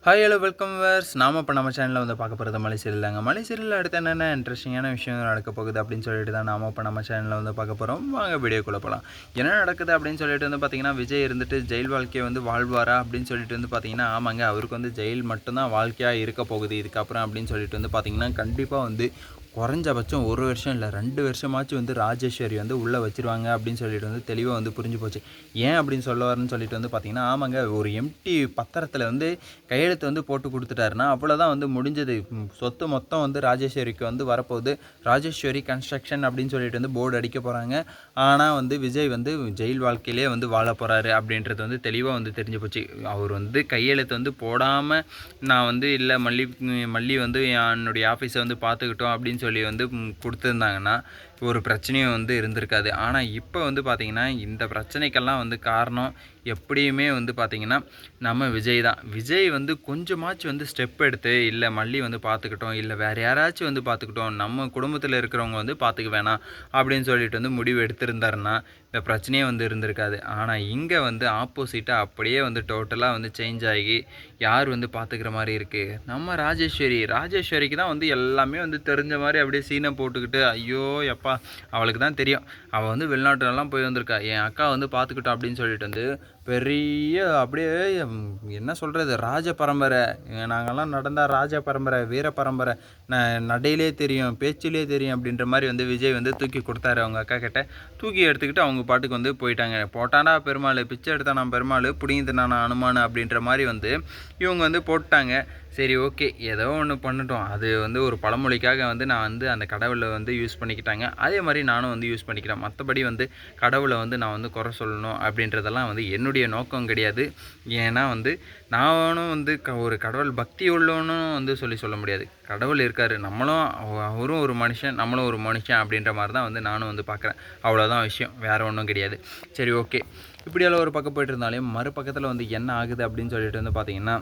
Hi hello welcome verse. நாம் இப்போ நம்ம சேனலில் வந்து பார்க்க போகிறது மலை சீரியல் மலை சீரியலில் அடுத்து என்னென்ன இன்ட்ரெஸ்டிங்கான விஷயங்கள் நடக்க போகுது அப்படின்னு சொல்லிட்டு தான் நாம் இப்போ நம்ம சேனலில் வந்து பார்க்க போகிறோம். வாங்க வீடியோக்குள்ளே போகலாம். என்ன நடக்குது அப்படின்னு சொல்லிட்டு வந்து பார்த்திங்கன்னா, விஜய் இருந்துட்டு ஜெயில் வாழ்க்கையை வந்து வாழ்வாரா அப்படின்னு சொல்லிட்டு வந்து பார்த்திங்கன்னா, ஆமாங்க, அவருக்கு வந்து ஜெயில் மட்டும்தான் வாழ்க்கையாக இருக்க போகுது இதுக்கப்புறம் அப்படின்னு சொல்லிட்டு வந்து பார்த்திங்கன்னா, கண்டிப்பாக வந்து குறைஞ்சபட்சம் 1 வருஷம் இல்லை 2 வருஷமாச்சும் வந்து ராஜேஸ்வரி வந்து உள்ளே வச்சுருவாங்க அப்படின்னு சொல்லிட்டு வந்து தெளிவாக வந்து புரிஞ்சு போச்சு. ஏன் அப்படின்னு சொல்லுவார்னு சொல்லிட்டு வந்து பார்த்திங்கன்னா, ஆமாங்க, ஒரு எம்டி பத்திரத்தில் வந்து கையெழுத்து வந்து போட்டு கொடுத்துட்டாருன்னா அவ்வளோதான் வந்து முடிஞ்சது. சொத்து மொத்தம் வந்து ராஜேஸ்வரிக்கு வந்து வரப்போகுது. ராஜேஸ்வரி கன்ஸ்ட்ரக்ஷன் அப்படின்னு சொல்லிட்டு வந்து போர்டு அடிக்க போகிறாங்க. ஆனால் வந்து விஜய் வந்து ஜெயில் வாழ்க்கையிலே வந்து வாழ போகிறாரு அப்படின்றது வந்து தெளிவாக வந்து தெரிஞ்சு போச்சு. அவர் வந்து கையெழுத்து வந்து போடாமல் நான் வந்து இல்லை மல்லி வந்து என்னுடைய ஆஃபீஸை வந்து பார்த்துக்கிட்டோம் அப்படின்னு சொல்லி வந்து கொடுத்துருந்தாங்கன்னா ஒரு பிரச்சனையும் வந்து இருந்திருக்காது. ஆனால் இப்போ வந்து பார்த்திங்கன்னா, இந்த பிரச்சனைக்கெல்லாம் வந்து காரணம் எப்படியுமே வந்து பார்த்திங்கன்னா நம்ம விஜய் தான். விஜய் வந்து கொஞ்சமாச்சும் வந்து ஸ்டெப் எடுத்து இல்லை மல்லி வந்து பார்த்துக்கிட்டோம், இல்லை வேறு யாராச்சும் வந்து பார்த்துக்கிட்டோம், நம்ம குடும்பத்தில் இருக்கிறவங்க வந்து பார்த்துக்க வேணாம் அப்படின்னு சொல்லிட்டு வந்து முடிவு எடுத்திருந்தாருன்னா இந்த பிரச்சனையே வந்து இருந்திருக்காது. ஆனால் இங்கே வந்து ஆப்போசிட்டாக அப்படியே வந்து டோட்டலாக வந்து சேஞ்ச் ஆகி யார் வந்து பார்த்துக்கிற மாதிரி இருக்குது, நம்ம ராஜேஸ்வரிக்கு தான் வந்து எல்லாமே வந்து தெரிஞ்ச மாதிரி அப்படியே சீனை போட்டுக்கிட்டு, ஐயோ எப்பா அவளுக்கு தான் தெரியும், அவள் வந்து வெளிநாட்டுலலாம் போய் வந்திருக்கா, என் அக்கா வந்து பார்த்துக்கிட்டோம் அப்படின்னு சொல்லிட்டு வந்து பெரிய அப்படியே என்ன சொல்கிறது, ராஜ பரம்பரை, நாங்கள்லாம் நடந்தால் ராஜ பரம்பரை, வீர பரம்பரை, நடையிலே தெரியும், பேச்சிலே தெரியும் அப்படின்ற மாதிரி வந்து விஜய் வந்து தூக்கி கொடுத்தாரு அவங்க அக்கா கிட்ட. தூக்கி எடுத்துக்கிட்டு அவங்க பாட்டுக்கு வந்து போயிட்டாங்க. போட்டாண்டா பெருமாள், பிச்சை எடுத்தானா பெருமாள், பிடிங்கிட்டு நான் அனுமான் அப்படின்ற மாதிரி வந்து இவங்க வந்து போட்டாங்க. சரி, ஓகே, ஏதோ ஒன்று பண்ணட்டும், அது வந்து ஒரு பழமொழிக்காக வந்து நான் வந்து அந்த கடவுளை வந்து யூஸ் பண்ணிக்கிட்டாங்க. அதே மாதிரி நானும் வந்து யூஸ் பண்ணிக்கிறேன். மற்றபடி வந்து கடவுளை வந்து நான் வந்து குறை சொல்லணும் அப்படின்றதெல்லாம் வந்து என்னுடைய நோக்கம் கிடையாது. ஏன்னா வந்து நானும் வந்து ஒரு கடவுள் பக்தி உள்ளவனும் வந்து சொல்ல முடியாது. கடவுள் இருக்கார், நம்மளும் அவரும் ஒரு மனுஷன், நம்மளும் ஒரு மனுஷன் அப்படின்ற மாதிரி தான் வந்து நானும் வந்து பார்க்குறேன். அவ்வளோதான் விஷயம், வேறு ஒன்றும் கிடையாது. சரி, ஓகே, இப்படியெல்லாம் ஒரு பக்கம் போய்ட்டு இருந்தாலும் மறுபக்கத்தில் வந்து என்ன ஆகுது அப்படின்னு சொல்லிட்டு வந்து பார்த்திங்கன்னா,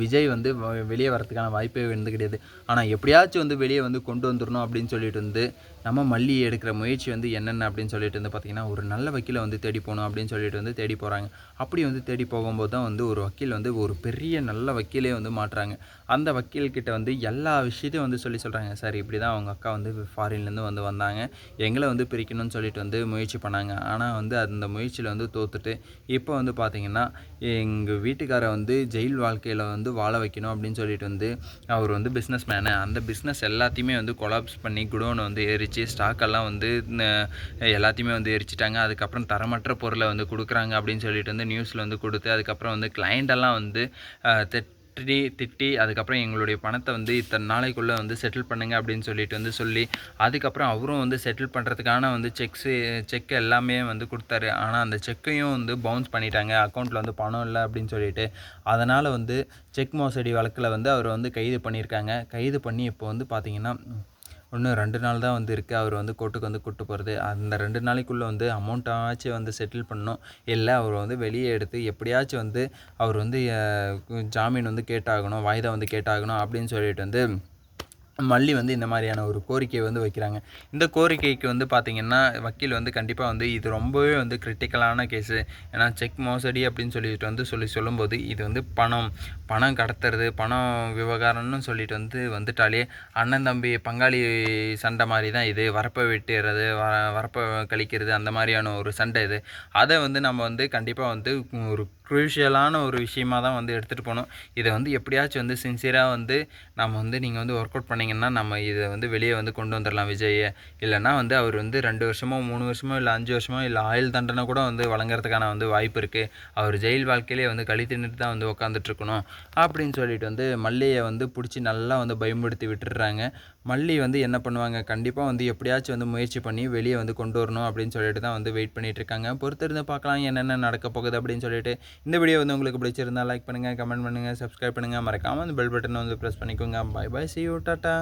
விஜய் வந்து வெளியே வரதுக்கான வாய்ப்பே வந்து கிடையாது. ஆனால் எப்படியாச்சும் வந்து வெளியே வந்து கொண்டு வந்துடணும் அப்படின்னு சொல்லிட்டு வந்து நம்ம மல்லி எடுக்கிற முயற்சி வந்து என்னென்ன அப்படின்னு சொல்லிட்டு வந்து பார்த்திங்கன்னா, ஒரு நல்ல வக்கீலை வந்து தேடி போகணும் அப்படின்னு சொல்லிட்டு வந்து தேடி போகிறாங்க. அப்படி வந்து தேடி போகும்போது தான் வந்து ஒரு வக்கீல் வந்து ஒரு பெரிய நல்ல வக்கீலே வந்து மாட்டுறாங்க. அந்த வக்கீல்கிட்ட வந்து எல்லா விஷயத்தையும் வந்து சொல்கிறாங்க. சார், இப்படி தான் அவங்க அக்கா வந்து ஃபாரின்லேருந்து வந்தாங்க, எங்களை வந்து பிரிக்கணும்னு சொல்லிட்டு வந்து முயற்சி பண்ணாங்க. ஆனால் வந்து அந்த முயற்சியில் வந்து தோற்றுட்டு இப்போ வந்து பார்த்திங்கன்னா எங்கள் வீட்டுக்காரை வந்து ஜெயில் வாழ்க்கையில் வந்து வாழ வைக்கணும் அப்படின்னு சொல்லிட்டு வந்து அவர் வந்து பிஸ்னஸ் மேனு, அந்த பிஸ்னஸ் எல்லாத்தையுமே வந்து கொலாப்ஸ் பண்ணி குடோனை வந்து எரித்து ஸ்டாக்கெல்லாம் வந்து எல்லாத்தையுமே வந்து எரிச்சிட்டாங்க. அதுக்கப்புறம் தரமற்ற பொருளை வந்து கொடுக்குறாங்க அப்படின்னு சொல்லிட்டு வந்து நியூஸில் வந்து கொடுத்து, அதுக்கப்புறம் வந்து கிளைண்டெல்லாம் வந்து திட்டி அதுக்கப்புறம் எங்களுடைய பணத்தை வந்து இத்தனை நாளைக்குள்ளே வந்து செட்டில் பண்ணுங்கள் அப்படின்னு சொல்லிட்டு வந்து சொல்லி, அதுக்கப்புறம் அவரும் வந்து செட்டில் பண்ணுறதுக்கான வந்து செக் எல்லாமே வந்து கொடுத்தாரு. ஆனால் அந்த செக்கையும் வந்து பவுன்ஸ் பண்ணிட்டாங்க, அக்கௌண்ட்டில் வந்து பணம் இல்லை அப்படின்னு சொல்லிட்டு. அதனால் வந்து செக் மோசடி வழக்கில் வந்து அவர் வந்து கைது பண்ணியிருக்காங்க. கைது பண்ணி இப்போ வந்து பார்த்திங்கன்னா இன்னும் 2 நாள் தான் வந்து இருக்குது. அவர் வந்து கோர்ட்டுக்கு வந்து கூப்பிட்டு போகிறது. அந்த 2 நாளைக்குள்ளே வந்து அமௌண்ட்டாச்சும் வந்து செட்டில் பண்ணணும். இல்லை அவர் வந்து வெளியே எடுத்து எப்படியாச்சும் வந்து அவர் வந்து ஜாமீன் வந்து கேட்டாகணும், வாய்தா வந்து கேட்டாகணும் அப்படின்னு சொல்லிட்டு வந்து மல்லி வந்து இந்த மாதிரியான ஒரு கோரிக்கையை வந்து வைக்கிறாங்க. இந்த கோரிக்கைக்கு வந்து பார்த்திங்கன்னா வக்கீல் வந்து கண்டிப்பாக வந்து இது ரொம்பவே வந்து கிரிட்டிக்கலான கேஸு. ஏன்னா செக் மோசடி அப்படின்னு சொல்லிட்டு வந்து சொல்லும்போது இது வந்து பணம் கடத்துறது, பணம் விவகாரம்னு சொல்லிட்டு வந்து வந்துட்டாலே அண்ணன் தம்பி பங்காளி சண்டை மாதிரி தான் இது. வரப்பை வெட்டுறது, வரப்பை கழிக்கிறது, அந்த மாதிரியான ஒரு சண்டை இது. அதை வந்து நம்ம வந்து கண்டிப்பாக வந்து ஒரு க்ரூஷியலான ஒரு விஷயமாக தான் வந்து எடுத்துகிட்டு போகணும். இதை வந்து எப்படியாச்சும் வந்து சின்சியராக வந்து நம்ம வந்து நீங்கள் வந்து ஒர்க் அவுட் பண்ணிங்கன்னா நம்ம இதை வந்து வெளியே வந்து கொண்டு வந்துடலாம் விஜயை. இல்லைனா வந்து அவர் வந்து 2 வருஷமோ 3 வருஷமோ இல்லை 5 வருஷமோ இல்லை ஆயுள் தண்டனை கூட வந்து வழங்குறதுக்கான வந்து வாய்ப்பு இருக்குது. அவர் ஜெயில் வாழ்க்கையிலே வந்து கழித்துன்னுட்டு தான் வந்து உட்காந்துட்ருக்கணும் அப்படின்னு சொல்லிட்டு வந்து மல்லியை வந்து பிடிச்சி நல்லா வந்து பயன்படுத்தி விட்டுடுறாங்க. மல்லி வந்து என்ன பண்ணுவாங்க, கண்டிப்பாக வந்து எப்படியாச்சும் வந்து முயற்சி பண்ணி வெளியே வந்து கொண்டு வரணும் அப்படின்னு சொல்லிட்டு தான் வந்து வெயிட் பண்ணிகிட்ருக்காங்க. பொறுத்திருந்து பார்க்கலாம் என்னென்ன நடக்க போகுது அப்படின்னு சொல்லிட்டு. இந்த வீடியோ வந்து உங்களுக்கு பிடிச்சிருந்தால் லைக் பண்ணுங்கள், கமெண்ட் பண்ணுங்கள், சப்ஸ்கிரைப் பண்ணுங்கள், மறக்காமல் அந்த பெல் பட்டனை வந்து ப்ரெஸ் பண்ணிக்கோங்க. பாய் பாய், see you, டாட்டா.